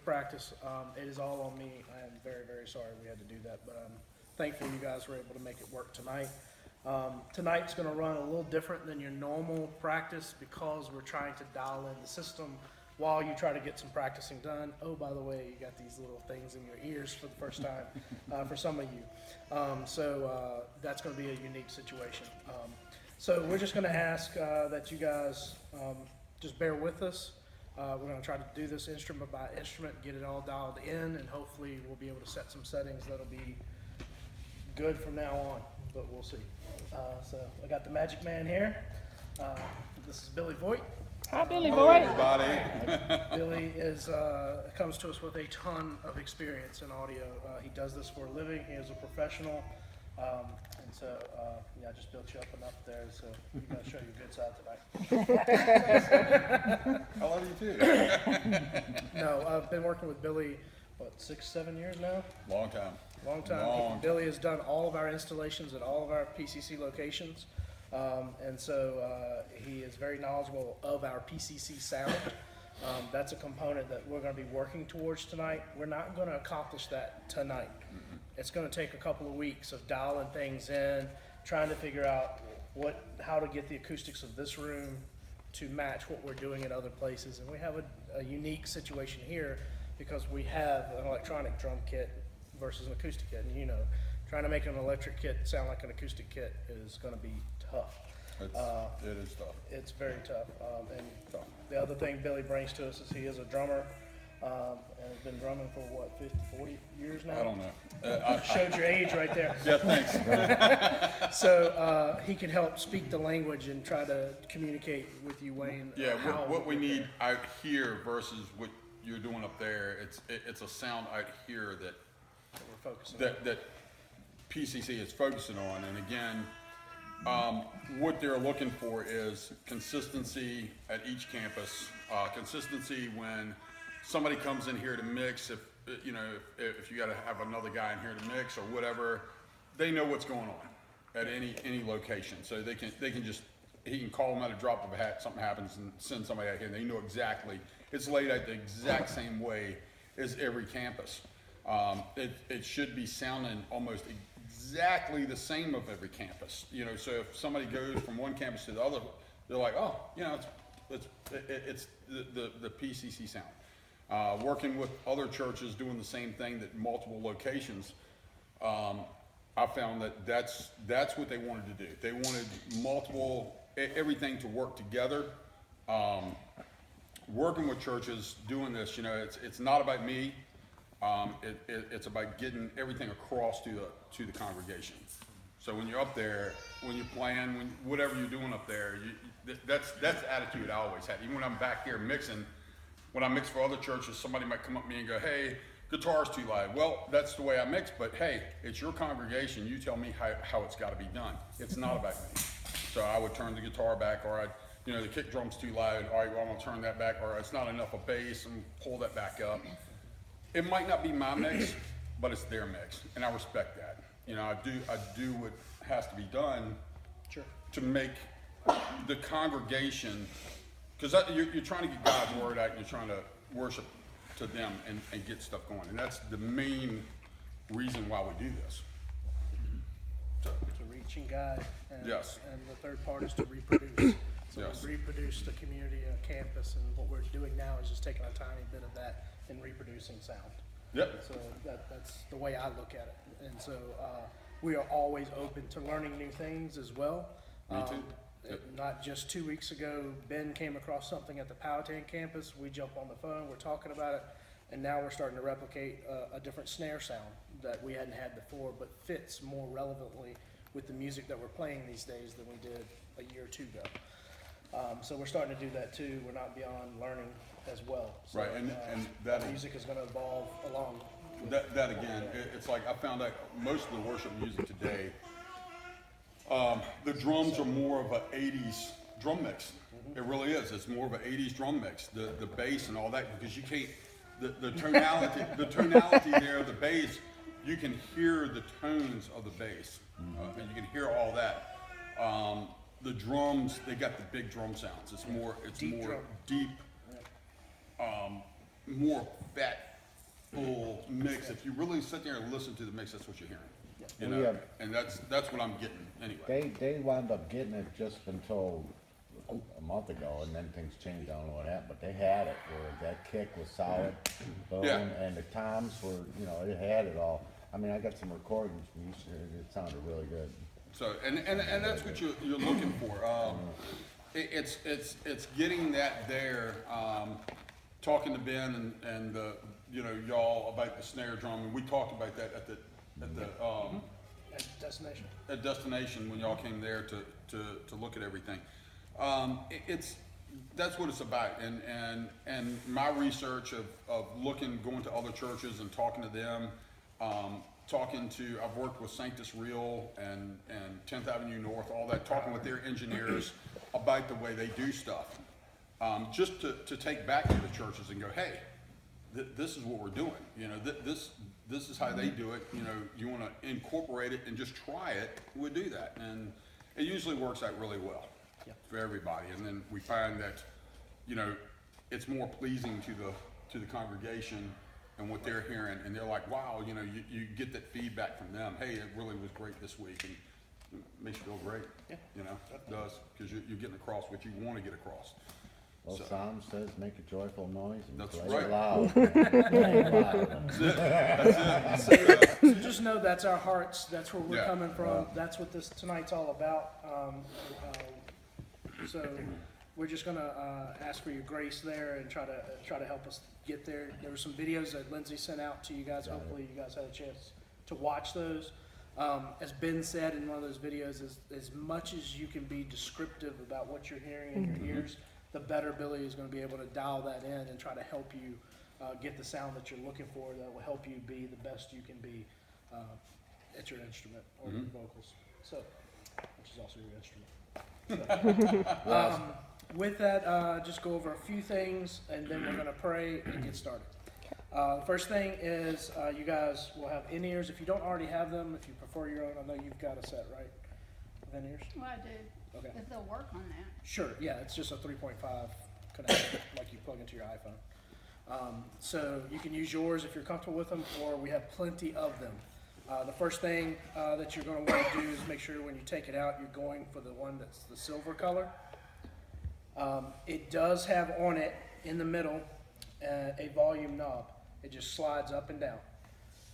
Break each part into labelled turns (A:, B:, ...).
A: practice. It is all on me. I am very, very sorry we had to do that, but I'm thankful you guys were able to make it work tonight. Tonight's going to run a little different than your normal practice because we're trying to dial in the system while you try to get some practicing done. Oh, by the way, you got these little things in your ears for the first time for some of you. So that's going to be a unique situation. So we're just going to ask that you guys just bear with us. We're going to try to do this instrument by instrument, get it all dialed in, and hopefully we'll be able to set some settings that'll be good from now on, but we'll see. So I got the magic man here. This is Billy Voigt.
B: Hi, Billy Voigt.
C: Everybody.
A: Billy comes to us with a ton of experience in audio. He does this for a living. He is a professional. And so, I just built you up enough there, so we're going to show you a good side tonight.
C: I love you too.
A: No, I've been working with Billy, 6-7 years now?
C: Long time.
A: Long time. Billy has done all of our installations at all of our PCC locations. And so he is very knowledgeable of our PCC sound. That's a component that we're going to be working towards tonight. We're not going to accomplish that tonight. It's going to take a couple of weeks of dialing things in, trying to figure out how to get the acoustics of this room to match what we're doing in other places. And we have a unique situation here because we have an electronic drum kit versus an acoustic kit. And trying to make an electric kit sound like an acoustic kit is going to be tough.
C: It is tough.
A: It's very tough. And the other thing Billy brings to us is he is a drummer and has been drumming for 50, 40 years now?
C: I don't know.
A: Showed your age right there.
C: Yeah, thanks.
A: So he can help speak the language and try to communicate with you, Wayne.
C: Yeah, what we need out here versus what you're doing up there, it's a sound out here that
A: we're focusing
C: that PCC is focusing on. And again, what they're looking for is consistency at each campus. Consistency when somebody comes in here to mix. If you got to have another guy in here to mix or whatever, they know what's going on at any location. So he can call them at a drop of a hat. Something happens and send somebody out here, and they know exactly. It's laid out the exact same way as every campus. It should be sounding almost exactly the same of every campus. So if somebody goes from one campus to the other, they're like, oh, it's the PCC sound. Working with other churches doing the same thing at multiple locations, I found that's what they wanted to do. They wanted everything to work together. Working with churches, doing this, it's not about me. It's about getting everything across to the congregation. So when you're up there, when you're playing, whatever you're doing up there, that's the attitude I always had. Even when I'm back here mixing, when I mix for other churches, somebody might come up to me and go, "Hey, guitar's too loud." Well, that's the way I mix, but hey, it's your congregation. You tell me how it's got to be done. It's not about me. So I would turn the guitar back, or the kick drum's too loud. All right, well, I'm gonna turn that back, or it's not enough of bass, and pull that back up. It might not be my mix, but it's their mix, and I respect that. I do what has to be done to make the congregation, because you're trying to get God's word out, and you're trying to worship to them and get stuff going, and that's the main reason why we do this.
A: To reaching God, and,
C: yes.
A: And the third part is to reproduce. So
C: yes.
A: We reproduce the community and campus, and what we're doing now is just taking a tiny bit of that and reproducing sound.
C: Yep.
A: So that's the way I look at it. And so we are always open to learning new things as well.
C: Me too.
A: Not just 2 weeks ago, Ben came across something at the Powhatan campus. We jumped on the phone, we're talking about it, and now we're starting to replicate a different snare sound that we hadn't had before, but fits more relevantly with the music that we're playing these days than we did a year or two ago. So we're starting to do that too. We're not beyond learning as well. So,
C: right, and that
A: music is going to evolve along.
C: That again, it's like I found out most of the worship music today, the drums are more of an 80s drum mix. It really is. It's more of an 80s drum mix. The bass and all that, because you can't, the tonality there of the bass, you can hear the tones of the bass, and you can hear all that. The drums, they got the big drum sounds. It's more deep, more fat mix, if you really sit there and listen to the mix, that's what you're hearing. You
B: We
C: know,
B: have-
C: and that's what I'm getting anyway.
B: They wound up getting it just until a month ago, and then things changed. I don't know what happened, but they had it where that kick was solid, boom,
C: Yeah.
B: and the toms were, you know, it had it all. I mean, I got some recordings from you, it sounded really good.
C: So, and that's what you're looking for. It's getting that there. Talking to Ben and the, you know, y'all about the snare drum, and we talked about that at the
A: Destination.
C: at Destination when y'all came there to look at everything. That's what it's about, and my research of going to other churches and talking to them, I've worked with Sanctus Real and 10th Avenue North, all that, talking with their engineers about the way they do stuff, just to take back to the churches and go, hey, this is what we're doing, you know, this is how they do it, you know, you want to incorporate it and just try it, we'll do that, and it usually works out really well for everybody, and then we find that, you know, it's more pleasing to the congregation and what they're hearing, and they're like, wow, you know, you get that feedback from them, hey, it really was great this week, and it makes you feel great, you know, it does, because you're getting across what you want to get across.
B: Well,
C: So-
B: Psalm says, make a joyful noise and
C: That's
B: play
C: right.
B: it loud. Play it loud.
A: So just know that's our hearts, that's where we're
C: Yeah.
A: coming from, that's what this tonight's all about. So we're just gonna ask for your grace there and try to help us get there. There were some videos that Lindsay sent out to you guys, hopefully you guys had a chance to watch those. As Ben said in one of those videos, as much as you can be descriptive about what you're hearing in your ears, the better Billy is gonna be able to dial that in and try to help you get the sound that you're looking for that will help you be the best you can be at your instrument or your vocals. So, which is also your instrument. So, with that, just go over a few things and then we're gonna pray and get started. The first thing is you guys will have in-ears. If you don't already have them, if you prefer your own, I know you've got a set, right? With in-ears?
D: Well, I do,
A: Okay.
D: if they'll work on that.
A: Sure, yeah, it's just a 3.5 connection, like you plug into your iPhone. So you can use yours if you're comfortable with them, or we have plenty of them. The first thing that you're going to want to do is make sure when you take it out, you're going for the one that's the silver color. It does have on it, in the middle, a volume knob. It just slides up and down.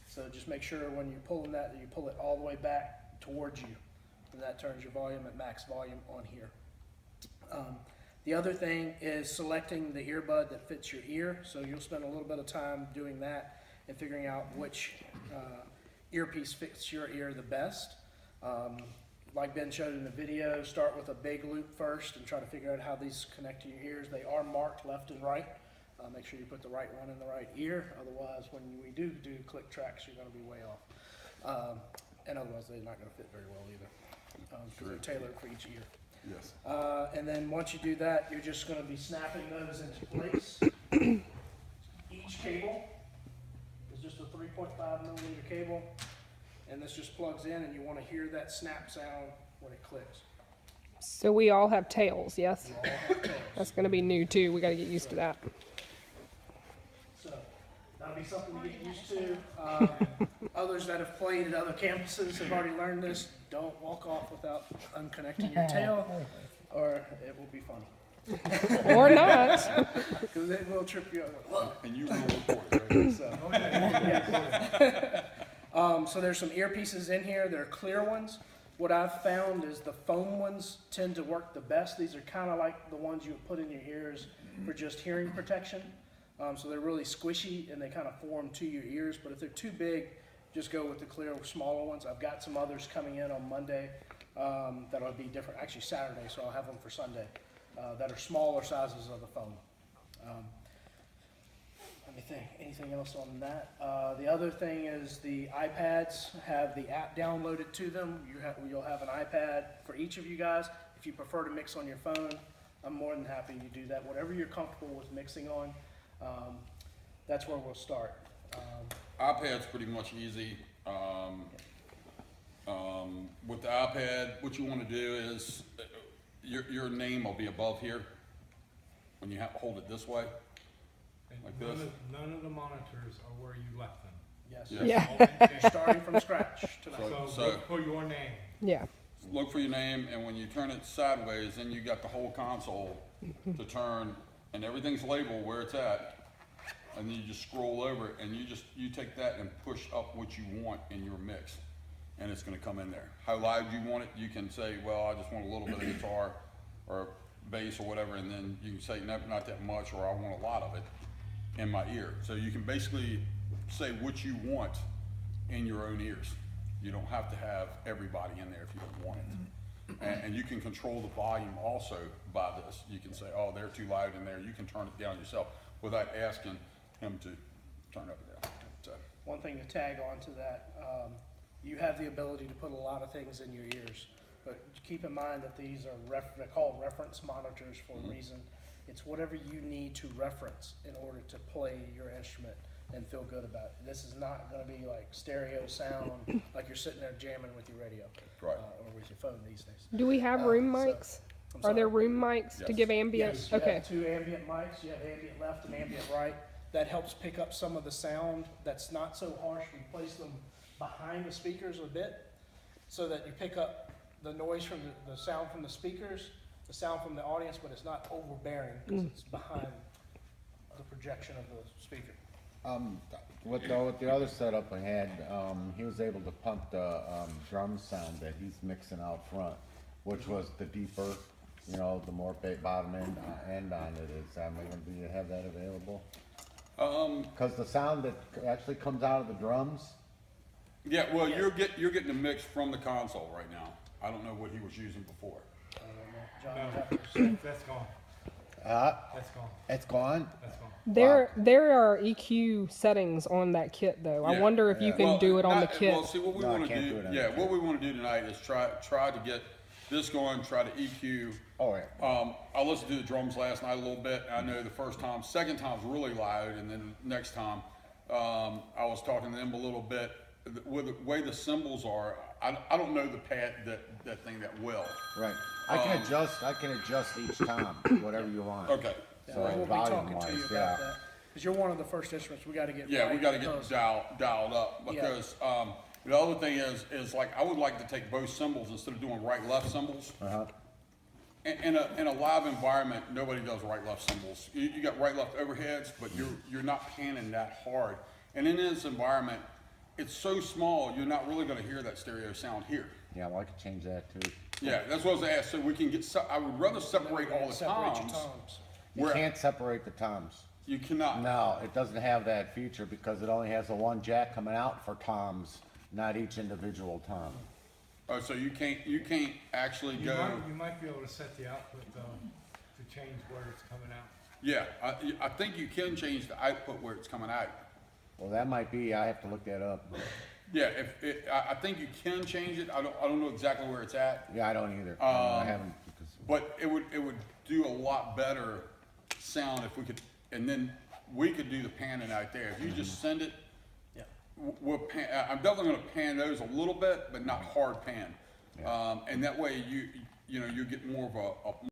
A: So just make sure when you're pulling that you pull it all the way back towards you. And that turns your volume at max volume on here. The other thing is selecting the earbud that fits your ear. So you'll spend a little bit of time doing that and figuring out which earpiece fits your ear the best. Like Ben showed in the video, start with a big loop first and try to figure out how these connect to your ears. They are marked left and right. Make sure you put the right one in the right ear. Otherwise, when we do click tracks, you're going to be way off. And otherwise, they're not going to fit very well either. Because they're tailored for each ear.
C: Yes.
A: And then once you do that, you're just going to be snapping those into place. Each cable is just a 3.5 millimeter cable, and this just plugs in, and you want to hear that snap sound when it clicks.
E: So we all have tails, yes?
A: You all have tails.
E: That's going to be new too. We got to get used to that.
A: So that'll be something to get used to. Others that have played at other campuses have already learned this. Don't walk off without unconnecting your tail, or it will be funny.
E: Or not.
A: Because it will trip you up.
C: And you will report, right?
A: So, so there's some earpieces in here. They're clear ones. What I've found is the foam ones tend to work the best. These are kind of like the ones you would put in your ears for just hearing protection. So they're really squishy and they kind of form to your ears. But if they're too big, just go with the clear, smaller ones. I've got some others coming in on Monday that'll be different. Actually Saturday, so I'll have them for Sunday. That are smaller sizes of the foam. Let me think. Anything else on that? The other thing is the iPads have the app downloaded to them. You'll have an iPad for each of you guys. If you prefer to mix on your phone, I'm more than happy to do that. Whatever you're comfortable with mixing on, that's where we'll start.
C: iPad's pretty much easy. With the iPad, what you want to do is your name will be above here when you hold it this way.
F: And
C: Like this?
F: none of the monitors are where you left them.
A: Yes.
C: Yes.
E: Yeah.
A: You're starting from scratch tonight.
C: So-
D: Look for your name.
E: Yeah.
C: Look for your name, and when you turn it sideways, then you got the whole console to turn, and everything's labeled where it's at. And then you just scroll over it, and you take that and push up what you want in your mix, and it's gonna come in there. How loud you want it, you can say, well, I just want a little bit of guitar or bass or whatever, and then you can say, no, not that much, or I want a lot of it in my ear. So you can basically say what you want in your own ears. You don't have to have everybody in there if you don't want it. And you can control the volume also by this. You can say, oh, they're too loud in there. You can turn it down yourself without asking him to turn it up or down. So,
A: One thing to tag on to that, you have the ability to put a lot of things in your ears, but keep in mind that these are they're called reference monitors for a reason. It's whatever you need to reference in order to play your instrument and feel good about it. This is not gonna be like stereo sound, like you're sitting there jamming with your radio.
C: Right.
A: Or with your phone these days.
E: Do we have room
A: so-
E: mics?
A: I'm
E: Are there
A: sorry.
E: room mics to
C: Yes.
E: give ambient?
A: Yes, you
E: Okay.
A: have 2 ambient mics, you have ambient left and ambient right. That helps pick up some of the sound that's not so harsh. We place them behind the speakers a bit so that you pick up the noise from the sound from the speakers, the sound from the audience, but it's not overbearing because it's behind the projection of the speaker.
B: With the other setup I had, he was able to pump the, drum sound that he's mixing out front, which was the deeper, you know, the more bottom end on it is. I mean, do you have that available? Cause the sound that actually comes out of the drums,
C: yeah, well, you're getting a mix from the console right now. I don't know what he was using before.
A: John,
D: No,
A: you have to-
D: that's gone.
B: uh,
D: That's gone.
B: it's gone.
D: That's gone.
E: There are EQ settings on that kit though. I
C: Yeah.
E: wonder if you can
C: Well,
E: do it on the
C: not-
E: kit.
C: Well, see, what we
B: No, I
C: wanna
B: can't do
C: do,
B: it on
C: yeah,
B: the
C: what we wanna do tonight is try to get this going, try to EQ.
B: Oh, yeah.
C: I listened to the drums last night a little bit. I know the first time, second time's really loud, and then next time, I was talking to them a little bit. With the way the cymbals are, I don't know the pad, that thing that well.
B: Right. I can adjust each tom, whatever you want.
C: Okay.
A: Yeah,
B: So
A: we'll be
B: volume
A: talking to you
B: wise,
A: about
B: yeah.
A: that. Because you're one of the first instruments we gotta get
C: Yeah, we
A: right
C: gotta get
A: because-
C: dialed up,
A: Yeah.
C: because, the other thing is like, I would like to take both cymbals instead of doing right-left cymbals.
B: Uh-huh.
C: In a live environment, nobody does right-left cymbals. You got right-left overheads, but you're not panning that hard. And in this environment, it's so small, you're not really gonna hear that stereo sound here.
B: Yeah, well, I could change that too.
C: Yeah, that's what I was asking, so we can get, I would rather separate all the
A: Separate your
C: toms.
A: toms.
B: You
C: Where-
B: can't separate the toms.
C: You cannot.
B: No, it doesn't have that feature because it only has the one jack coming out for toms, not each individual tom.
C: Oh, so you can't actually
D: You
C: go,
D: might be able to set the output to change where it's coming out.
C: yeah, I think you can change the output where it's coming out.
B: Well, that might be, I have to look that up.
C: Yeah, I think you can change it, I don't know exactly where it's at,
B: Yeah, I don't either. I haven't, because,
C: but it would do a lot better sound if we could, and then we could do the panning out there. If you just send it,
A: Yeah.
C: we'll pan, I'm definitely gonna pan those a little bit, but not hard pan. And that way you know, you get more of a